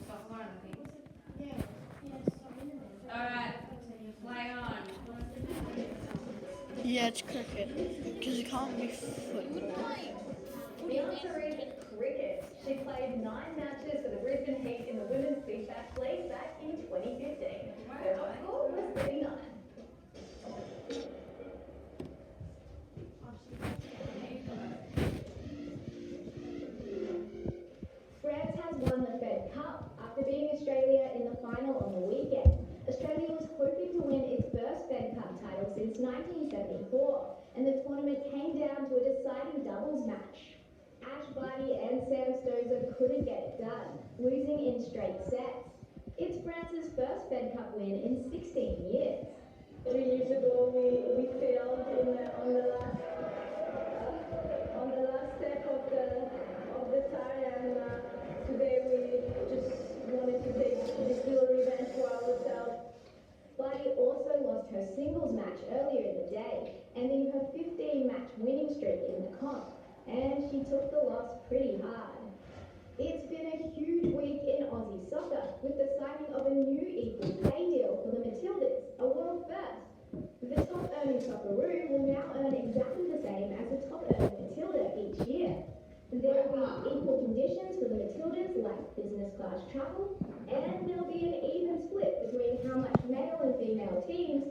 Stop going, I think. Yeah. Alright, play on. Yeah, it's cricket. Because it can't be football. The answer is cricket. She played 9 matches for the Brisbane Heat in the Women's Beach Bash League back in 2015. Her top score was 39. France has won the Fed Cup after beating Australia in the final on the weekend. Australia was hoping to win its first Fed Cup title since 1974, and the tournament came down to a deciding doubles match. Ash Barty and Sam Stosur couldn't get it done, losing in straight sets. It's France's first Fed Cup win in 16 years. 3 years ago, we failed on the last step of the tie, and today we just wanted to take this little revenge for ourselves. Barty also lost her singles match earlier in the day, ending her 15-match winning streak in the comp, and she took the loss pretty hard. It's been a huge week in Aussie soccer with the signing of a new equal pay deal for the Matildas, a world first. The top earning Socceroo will now earn exactly the same as the top earning Matilda each year. There will be equal conditions for the Matildas, like business class travel, and there'll be an even split between how much male and female teams